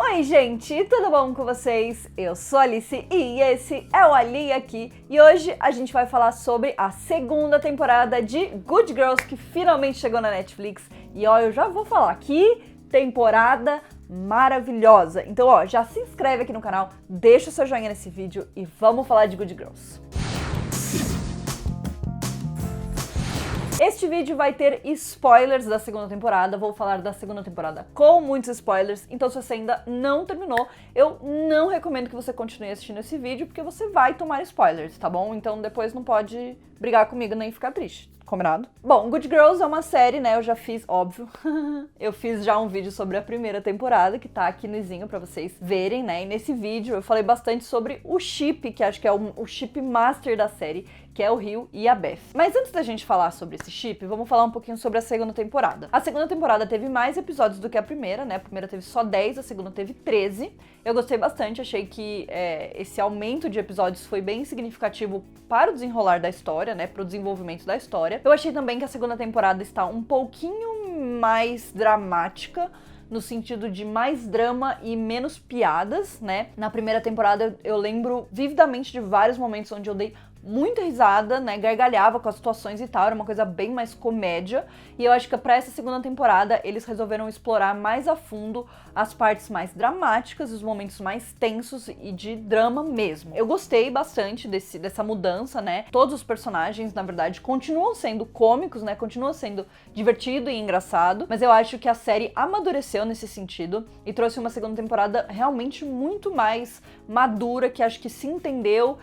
Oi gente, tudo bom com vocês? Eu sou a Alice e esse é o Ali aqui e hoje a gente vai falar sobre a segunda temporada de Good Girls que finalmente chegou na Netflix e ó, eu já vou falar que temporada maravilhosa. Então ó, já se inscreve aqui no canal, deixa o seu joinha nesse vídeo e vamos falar de Good Girls. Este vídeo vai ter spoilers da segunda temporada, vou falar da segunda temporada com muitos spoilers, então se você ainda não terminou, eu não recomendo que você continue assistindo esse vídeo, porque você vai tomar spoilers, tá bom? Então depois não pode brigar comigo nem ficar triste. Combinado? Bom, Good Girls é uma série, né? Eu já fiz, óbvio, eu fiz já um vídeo sobre a primeira temporada, que tá aqui no izinho pra vocês verem, né? E nesse vídeo eu falei bastante sobre o ship, que acho que é o ship master da série, que é o Rio e a Beth. Mas antes da gente falar sobre esse ship, vamos falar um pouquinho sobre a segunda temporada. A segunda temporada teve mais episódios do que a primeira, né? A primeira teve só 10, a segunda teve 13. Eu gostei bastante, achei que esse aumento de episódios foi bem significativo para o desenrolar da história, né? Para o desenvolvimento da história. Eu achei também que a segunda temporada está um pouquinho mais dramática, no sentido de mais drama e menos piadas, né? Na primeira temporada eu lembro vividamente de vários momentos onde eu dei muita risada, né, gargalhava com as situações e tal, era uma coisa bem mais comédia, e eu acho que pra essa segunda temporada eles resolveram explorar mais a fundo as partes mais dramáticas, os momentos mais tensos e de drama mesmo. Eu gostei bastante dessa mudança, né, todos os personagens, na verdade, continuam sendo cômicos, né, continua sendo divertido e engraçado, mas eu acho que a série amadureceu nesse sentido e trouxe uma segunda temporada realmente muito mais madura, que acho que se entendeu,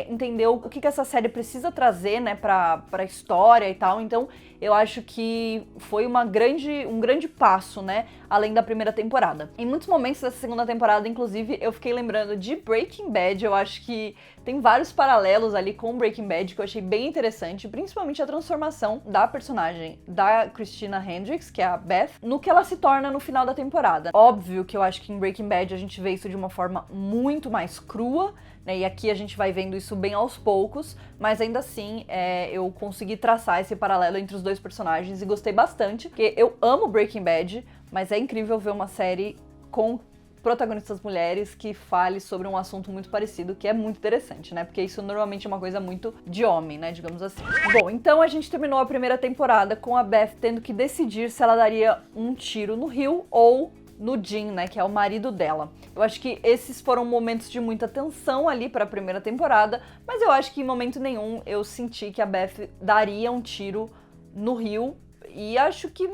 entendeu o que essa série precisa trazer, né, pra história e tal. Então eu acho que foi um grande passo, né, além da primeira temporada. Em muitos momentos dessa segunda temporada, inclusive, eu fiquei lembrando de Breaking Bad. Eu acho que tem vários paralelos ali com Breaking Bad que eu achei bem interessante, principalmente a transformação da personagem da Christina Hendricks, que é a Beth, no que ela se torna no final da temporada. Óbvio que eu acho que em Breaking Bad a gente vê isso de uma forma muito mais crua, né, e aqui a gente vai vendo isso bem aos poucos, mas ainda assim eu consegui traçar esse paralelo entre os dois personagens e gostei bastante, porque eu amo Breaking Bad, mas é incrível ver uma série com protagonistas mulheres que fale sobre um assunto muito parecido, que é muito interessante, né? Porque isso normalmente é uma coisa muito de homem, né? Digamos assim. Bom, então a gente terminou a primeira temporada com a Beth tendo que decidir se ela daria um tiro no Rio ou no Jim, né, que é o marido dela. Eu acho que esses foram momentos de muita tensão ali para a primeira temporada, mas eu acho que em momento nenhum eu senti que a Beth daria um tiro no Rio, e acho que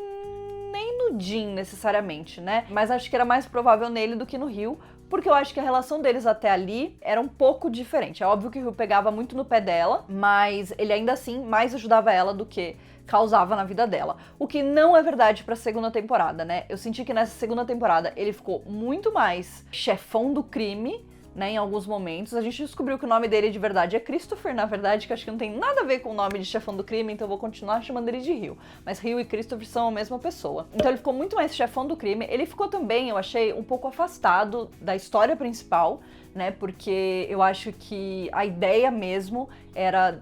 nem no Jim necessariamente, né, mas acho que era mais provável nele do que no Rio, porque eu acho que a relação deles até ali era um pouco diferente. É óbvio que o Rio pegava muito no pé dela, mas ele ainda assim mais ajudava ela do que causava na vida dela. O que não é verdade pra segunda temporada, né? Eu senti que nessa segunda temporada ele ficou muito mais chefão do crime, né, em alguns momentos. A gente descobriu que o nome dele de verdade é Christopher, na verdade, que acho que não tem nada a ver com o nome de chefão do crime, então eu vou continuar chamando ele de Rio. Mas Rio e Christopher são a mesma pessoa. Então ele ficou muito mais chefão do crime. Ele ficou também, eu achei, um pouco afastado da história principal, né, porque eu acho que a ideia mesmo era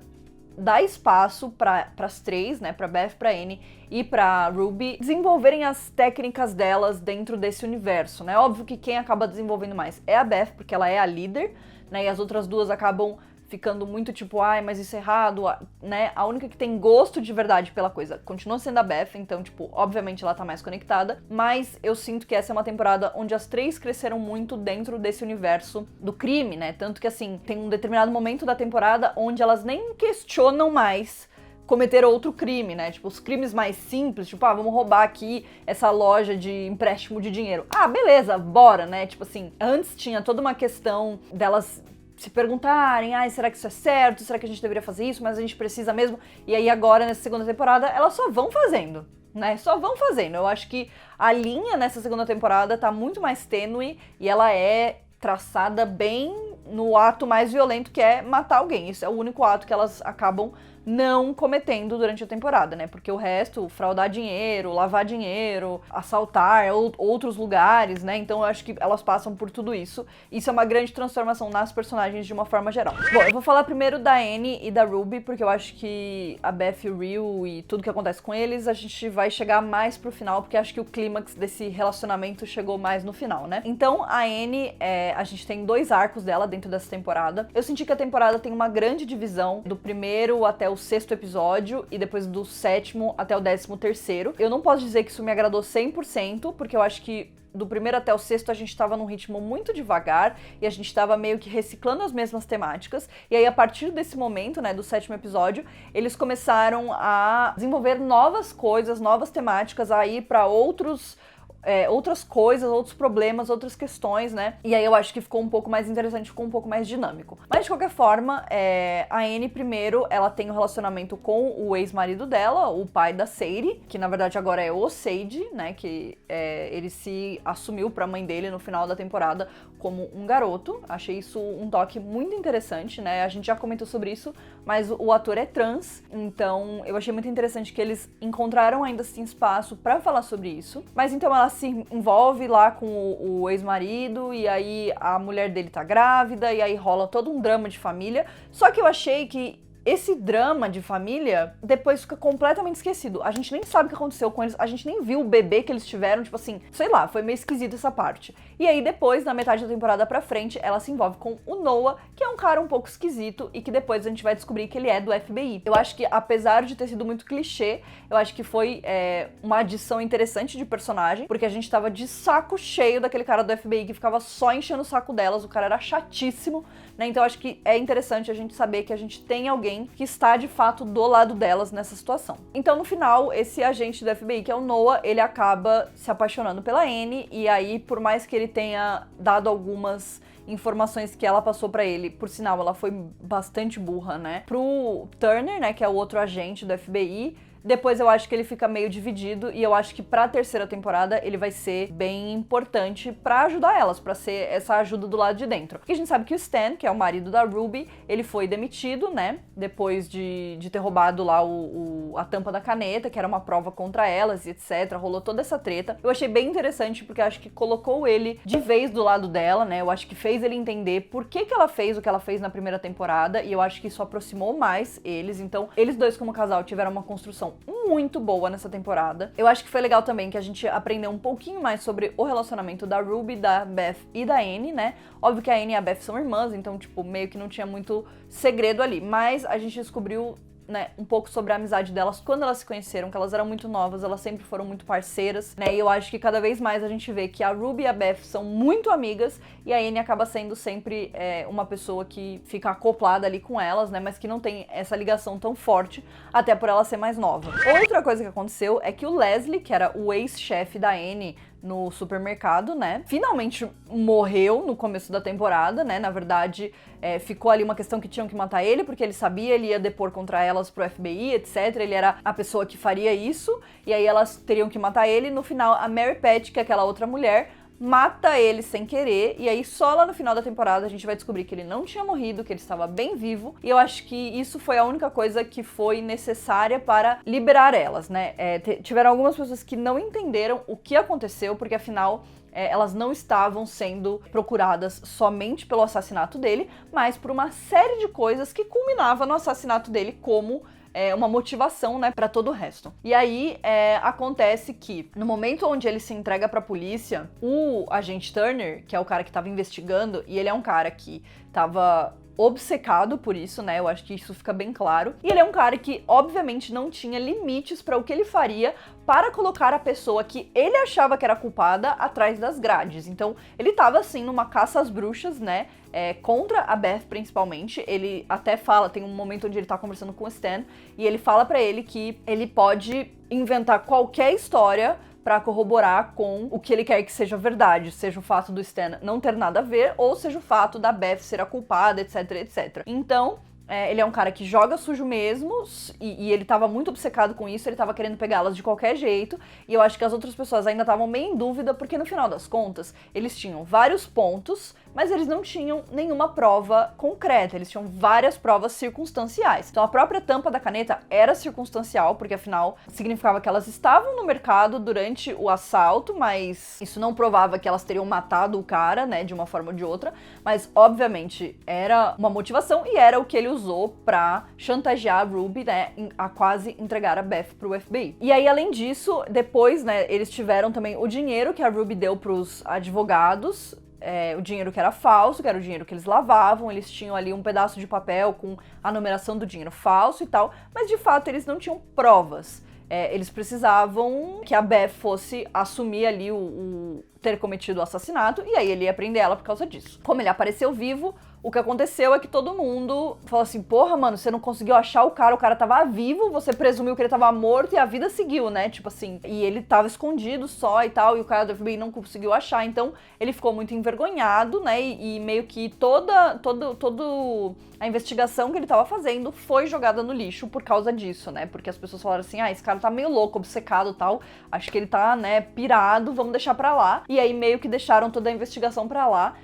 dar espaço para as três, né, para Beth, para Annie e para Ruby desenvolverem as técnicas delas dentro desse universo, né? Óbvio que quem acaba desenvolvendo mais é a Beth, porque ela é a líder, né? E as outras duas acabam ficando muito tipo, ai, mas isso é errado, né? A única que tem gosto de verdade pela coisa continua sendo a Beth, então, tipo, obviamente ela tá mais conectada, mas eu sinto que essa é uma temporada onde as três cresceram muito dentro desse universo do crime, né? Tanto que, assim, tem um determinado momento da temporada onde elas nem questionam mais cometer outro crime, né? Tipo, os crimes mais simples, tipo, vamos roubar aqui essa loja de empréstimo de dinheiro. Ah, beleza, bora, né? Tipo assim, antes tinha toda uma questão delas se perguntarem, será que isso é certo? Será que a gente deveria fazer isso? Mas a gente precisa mesmo? E aí agora, nessa segunda temporada, elas só vão fazendo, né? Só vão fazendo. Eu acho que a linha nessa segunda temporada tá muito mais tênue e ela é traçada bem no ato mais violento, que é matar alguém. Isso é o único ato que elas acabam não cometendo durante a temporada, né? Porque o resto, fraudar dinheiro, lavar dinheiro, assaltar outros lugares, né? Então eu acho que elas passam por tudo isso. Isso é uma grande transformação nas personagens de uma forma geral. Bom, eu vou falar primeiro da Annie e da Ruby, porque eu acho que a Beth e o Rio e tudo que acontece com eles, a gente vai chegar mais pro final, porque acho que o clímax desse relacionamento chegou mais no final, né? Então, a Annie, a gente tem 2 arcos dela dentro dessa temporada. Eu senti que a temporada tem uma grande divisão do primeiro até o 6º episódio e depois do 7º até o 13º. Eu não posso dizer que isso me agradou 100%, porque eu acho que do primeiro até o 6º a gente tava num ritmo muito devagar e a gente tava meio que reciclando as mesmas temáticas. E aí, a partir desse momento, né, do 7º episódio, eles começaram a desenvolver novas coisas, novas temáticas, a ir pra outras coisas, outros problemas, outras questões, né? E aí eu acho que ficou um pouco mais interessante, ficou um pouco mais dinâmico. Mas de qualquer forma, a Annie primeiro, ela tem um relacionamento com o ex-marido dela, o pai da Sadie, que na verdade agora é o Sage, né? Que ele se assumiu pra mãe dele no final da temporada como um garoto. Achei isso um toque muito interessante, né? A gente já comentou sobre isso, mas o ator é trans, então eu achei muito interessante que eles encontraram ainda assim espaço pra falar sobre isso. Mas então ela se envolve lá com o ex-marido, e aí a mulher dele tá grávida, e aí rola todo um drama de família. Só que eu achei que esse drama de família depois fica completamente esquecido. A gente nem sabe o que aconteceu com eles, a gente nem viu o bebê que eles tiveram, tipo assim, sei lá, foi meio esquisito essa parte. E aí depois, na metade da temporada pra frente, ela se envolve com o Noah, que é um cara um pouco esquisito e que depois a gente vai descobrir que ele é do FBI. Eu acho que, apesar de ter sido muito clichê, eu acho que foi uma adição interessante de personagem, porque a gente tava de saco cheio daquele cara do FBI que ficava só enchendo o saco delas, o cara era chatíssimo, né? Então eu acho que é interessante a gente saber que a gente tem alguém que está de fato do lado delas nessa situação. Então no final, esse agente do FBI, que é o Noah, ele acaba se apaixonando pela Annie, e aí por mais que ele tenha dado algumas informações que ela passou pra ele, por sinal, ela foi bastante burra, né? Pro Turner, né, que é o outro agente do FBI, depois eu acho que ele fica meio dividido, e eu acho que pra 3ª temporada ele vai ser bem importante pra ajudar elas, pra ser essa ajuda do lado de dentro. Porque a gente sabe que o Stan, que é o marido da Ruby, ele foi demitido, né, depois de ter roubado lá a tampa da caneta, que era uma prova contra elas e etc, rolou toda essa treta. Eu achei bem interessante, porque acho que colocou ele de vez do lado dela, né, eu acho que fez ele entender por que ela fez o que ela fez na primeira temporada, e eu acho que isso aproximou mais eles. Então eles dois como casal tiveram uma construção muito boa nessa temporada. Eu acho que foi legal também que a gente aprendeu um pouquinho mais sobre o relacionamento da Ruby, da Beth e da Annie, né? Óbvio que a Annie e a Beth são irmãs, então, tipo, meio que não tinha muito segredo ali. Mas a gente descobriu, né, um pouco sobre a amizade delas quando elas se conheceram, que elas eram muito novas, elas sempre foram muito parceiras, né, e eu acho que cada vez mais a gente vê que a Ruby e a Beth são muito amigas, e a Annie acaba sendo sempre uma pessoa que fica acoplada ali com elas, né, mas que não tem essa ligação tão forte, até por ela ser mais nova. Outra coisa que aconteceu é que o Leslie, que era o ex-chefe da Annie no supermercado, né, finalmente morreu no começo da temporada, né, na verdade ficou ali uma questão que tinham que matar ele, porque ele sabia, ele ia depor contra elas pro FBI, etc, ele era a pessoa que faria isso, e aí elas teriam que matar ele. No final, a Mary Pat, que é aquela outra mulher, mata ele sem querer, e aí só lá no final da temporada a gente vai descobrir que ele não tinha morrido, que ele estava bem vivo, e eu acho que isso foi a única coisa que foi necessária para liberar elas, né? Tiveram algumas pessoas que não entenderam o que aconteceu, porque afinal elas não estavam sendo procuradas somente pelo assassinato dele, mas por uma série de coisas que culminava no assassinato dele, como uma motivação, né, pra todo o resto. E aí, acontece que, no momento onde ele se entrega pra polícia, o agente Turner, que é o cara que tava investigando, e ele é um cara que tava obcecado por isso, né, eu acho que isso fica bem claro, e ele é um cara que, obviamente, não tinha limites pra o que ele faria para colocar a pessoa que ele achava que era culpada atrás das grades. Então, ele tava, assim, numa caça às bruxas, né, contra a Beth, principalmente. Ele até fala, tem um momento onde ele tá conversando com o Stan, e ele fala pra ele que ele pode inventar qualquer história pra corroborar com o que ele quer que seja verdade, seja o fato do Stan não ter nada a ver, ou seja o fato da Beth ser a culpada, etc, etc. Então, ele é um cara que joga sujo mesmo, e ele tava muito obcecado com isso, ele tava querendo pegá-las de qualquer jeito, e eu acho que as outras pessoas ainda estavam meio em dúvida, porque no final das contas, eles tinham vários pontos, mas eles não tinham nenhuma prova concreta, eles tinham várias provas circunstanciais. Então a própria tampa da caneta era circunstancial, porque afinal significava que elas estavam no mercado durante o assalto, mas isso não provava que elas teriam matado o cara, né, de uma forma ou de outra, mas obviamente era uma motivação e era o que ele usou pra chantagear a Ruby, né, a quase entregar a Beth pro FBI. E aí, além disso, depois, né, eles tiveram também o dinheiro que a Ruby deu pros advogados, o dinheiro que era falso, que era o dinheiro que eles lavavam, eles tinham ali um pedaço de papel com a numeração do dinheiro falso e tal, mas de fato eles não tinham provas. Eles precisavam que a Beth fosse assumir ali o ter cometido o assassinato, e aí ele ia prender ela por causa disso. Como ele apareceu vivo, o que aconteceu é que todo mundo falou assim, porra, mano, você não conseguiu achar o cara tava vivo, você presumiu que ele tava morto e a vida seguiu, né? Tipo assim, e ele tava escondido só e tal, e o cara do FBI não conseguiu achar, então ele ficou muito envergonhado, né? E meio que toda a investigação que ele tava fazendo foi jogada no lixo por causa disso, né? Porque as pessoas falaram assim, esse cara tá meio louco, obcecado e tal, acho que ele tá, né, pirado, vamos deixar pra lá. E aí meio que deixaram toda a investigação pra lá.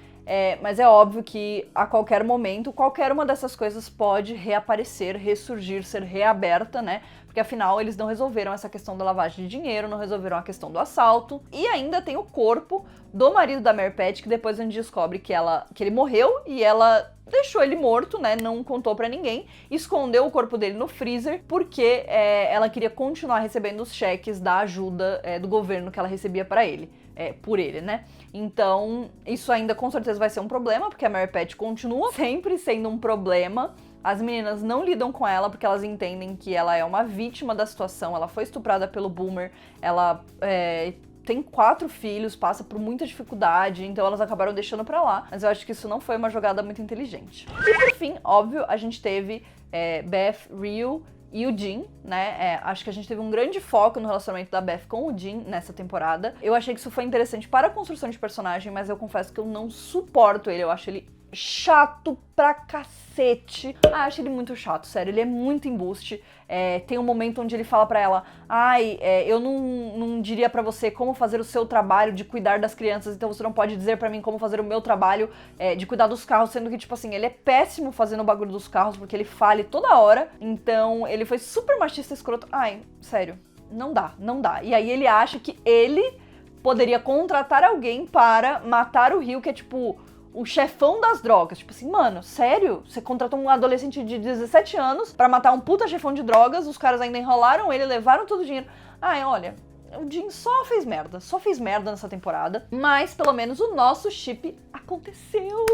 Mas é óbvio que a qualquer momento, qualquer uma dessas coisas pode reaparecer, ressurgir, ser reaberta, né? Porque afinal eles não resolveram essa questão da lavagem de dinheiro, não resolveram a questão do assalto. E ainda tem o corpo do marido da Mary Pat, que depois a gente descobre que ele morreu e ela deixou ele morto, né? Não contou pra ninguém, escondeu o corpo dele no freezer porque ela queria continuar recebendo os cheques da ajuda do governo que ela recebia pra ele. Por ele, né? Então, isso ainda com certeza vai ser um problema, porque a Mary Pat continua sempre sendo um problema. As meninas não lidam com ela porque elas entendem que ela é uma vítima da situação, ela foi estuprada pelo Boomer, ela tem 4 filhos, passa por muita dificuldade, então elas acabaram deixando pra lá. Mas eu acho que isso não foi uma jogada muito inteligente. E por fim, óbvio, a gente teve Beth, Rio e o Dean, né? Acho que a gente teve um grande foco no relacionamento da Beth com o Dean nessa temporada. Eu achei que isso foi interessante para a construção de personagem, mas eu confesso que eu não suporto ele. Eu acho ele chato pra cacete. Acho ele muito chato, sério. Ele é muito embuste. Tem um momento onde ele fala pra ela, eu não diria pra você como fazer o seu trabalho de cuidar das crianças, então você não pode dizer pra mim como fazer o meu trabalho de cuidar dos carros, sendo que, tipo assim, ele é péssimo fazendo o bagulho dos carros, porque ele falha toda hora. Então, ele foi super machista e escroto. Sério, não dá. E aí ele acha que ele poderia contratar alguém para matar o Rio, que é, tipo, o chefão das drogas. Tipo assim, mano, sério? Você contratou um adolescente de 17 anos pra matar um puta chefão de drogas, os caras ainda enrolaram ele, levaram todo o dinheiro. Olha, o Dean só fez merda nessa temporada, mas pelo menos o nosso ship aconteceu.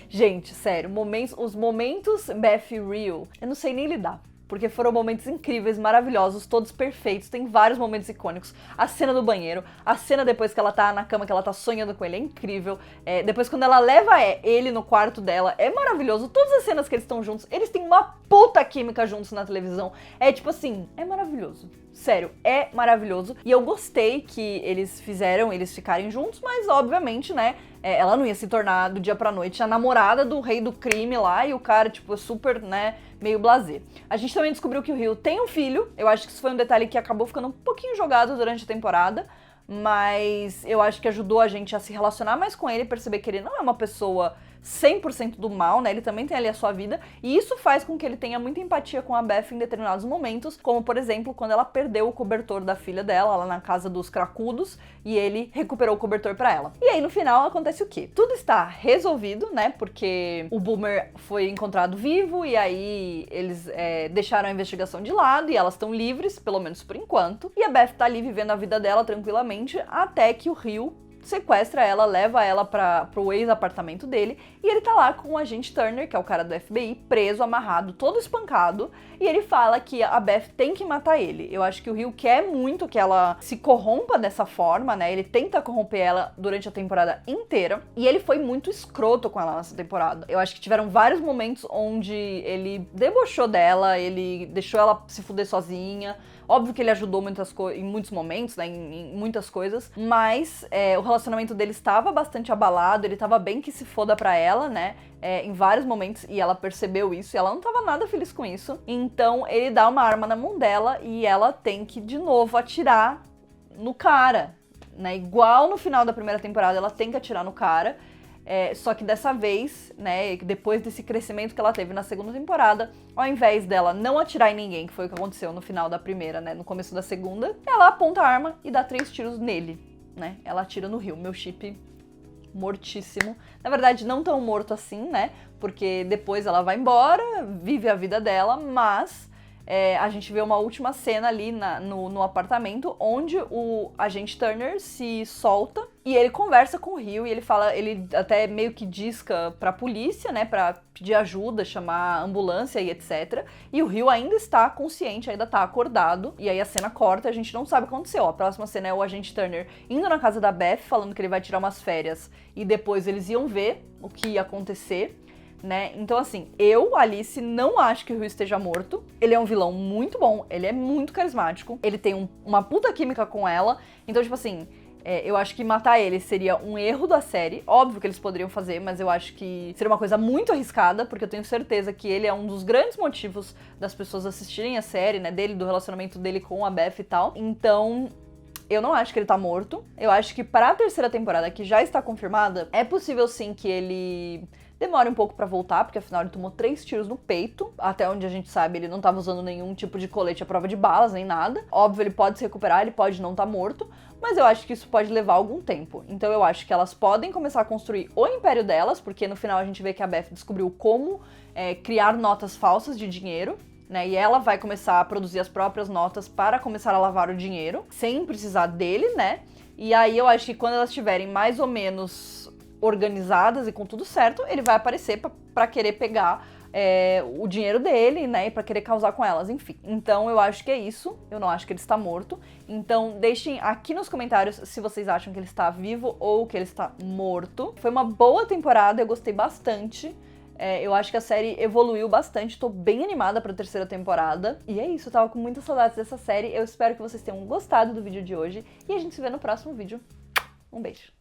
Gente, sério, os momentos Beth e Rio, eu não sei nem lidar. Porque foram momentos incríveis, maravilhosos, todos perfeitos, tem vários momentos icônicos. A cena do banheiro, a cena depois que ela tá na cama, que ela tá sonhando com ele, é incrível. Depois quando ela leva ele no quarto dela, é maravilhoso. Todas as cenas que eles estão juntos, eles têm uma puta química juntos na televisão. Tipo assim, é maravilhoso. Sério, é maravilhoso. E eu gostei que eles ficarem juntos, mas obviamente, né, ela não ia se tornar do dia pra noite a namorada do rei do crime lá, e o cara, tipo, super, né, meio blasé. A gente também descobriu que o Rio tem um filho. Eu acho que isso foi um detalhe que acabou ficando um pouquinho jogado durante a temporada, mas eu acho que ajudou a gente a se relacionar mais com ele, perceber que ele não é uma pessoa 100% do mal, né? Ele também tem ali a sua vida, e isso faz com que ele tenha muita empatia com a Beth em determinados momentos, como, por exemplo, quando ela perdeu o cobertor da filha dela, lá na casa dos cracudos, e ele recuperou o cobertor pra ela. E aí, no final, acontece o quê? Tudo está resolvido, né? Porque o Boomer foi encontrado vivo, e aí eles deixaram a investigação de lado, e elas estão livres, pelo menos por enquanto, e a Beth tá ali vivendo a vida dela tranquilamente, até que o Rio sequestra ela, leva ela pro ex-apartamento dele, e ele tá lá com o agente Turner, que é o cara do FBI, preso, amarrado, todo espancado, e ele fala que a Beth tem que matar ele. Eu acho que o Rio quer muito que ela se corrompa dessa forma, né? Ele tenta corromper ela durante a temporada inteira, e ele foi muito escroto com ela nessa temporada. Eu acho que tiveram vários momentos onde ele debochou dela, ele deixou ela se fuder sozinha. Óbvio que ele ajudou em muitos momentos, né, em muitas coisas, mas o relacionamento dele estava bastante abalado, ele estava bem que se foda pra ela, né, em vários momentos, e ela percebeu isso, e ela não estava nada feliz com isso. Então ele dá uma arma na mão dela e ela tem que, de novo, atirar no cara, né, igual no final da primeira temporada, ela tem que atirar no cara. Só que dessa vez, né, depois desse crescimento que ela teve na segunda temporada, ao invés dela não atirar em ninguém, que foi o que aconteceu no final da primeira, né, no começo da segunda, ela aponta a arma e dá 3 tiros nele, né? Ela atira no Rio. Meu chip mortíssimo. Na verdade, não tão morto assim, né? Porque depois ela vai embora, vive a vida dela, mas a gente vê uma última cena ali no apartamento, onde o agente Turner se solta e ele conversa com o Rio e ele até meio que disca pra polícia, né, pra pedir ajuda, chamar a ambulância e etc. E o Rio ainda está consciente, ainda tá acordado, e aí a cena corta, a gente não sabe o que aconteceu. A próxima cena é o agente Turner indo na casa da Beth, falando que ele vai tirar umas férias e depois eles iam ver o que ia acontecer. Né? Então, assim, eu, Alice, não acho que o Rio esteja morto. Ele é um vilão muito bom, ele é muito carismático, ele tem uma puta química com ela. Então, tipo assim, eu acho que matar ele seria um erro da série. Óbvio que eles poderiam fazer, mas eu acho que seria uma coisa muito arriscada, porque eu tenho certeza que ele é um dos grandes motivos das pessoas assistirem a série, né? Do relacionamento dele com a Beth e tal. Então, eu não acho que ele tá morto. Eu acho que para a terceira temporada, que já está confirmada, é possível sim que ele demore um pouco pra voltar, porque afinal ele tomou 3 tiros no peito. Até onde a gente sabe, ele não tava usando nenhum tipo de colete à prova de balas, nem nada. Óbvio, ele pode se recuperar, ele pode não estar morto, mas eu acho que isso pode levar algum tempo. Então eu acho que elas podem começar a construir o império delas, porque no final a gente vê que a Beth descobriu como criar notas falsas de dinheiro, né? E ela vai começar a produzir as próprias notas para começar a lavar o dinheiro, sem precisar dele, né? E aí eu acho que quando elas estiverem mais ou menos organizadas e com tudo certo, ele vai aparecer pra querer pegar o dinheiro dele, né, e pra querer causar com elas, enfim. Então eu acho que é isso, eu não acho que ele está morto. Então deixem aqui nos comentários se vocês acham que ele está vivo ou que ele está morto. Foi uma boa temporada, eu gostei bastante. Eu acho que a série evoluiu bastante, tô bem animada pra terceira temporada. E é isso, eu tava com muitas saudades dessa série. Eu espero que vocês tenham gostado do vídeo de hoje e a gente se vê no próximo vídeo. Um beijo!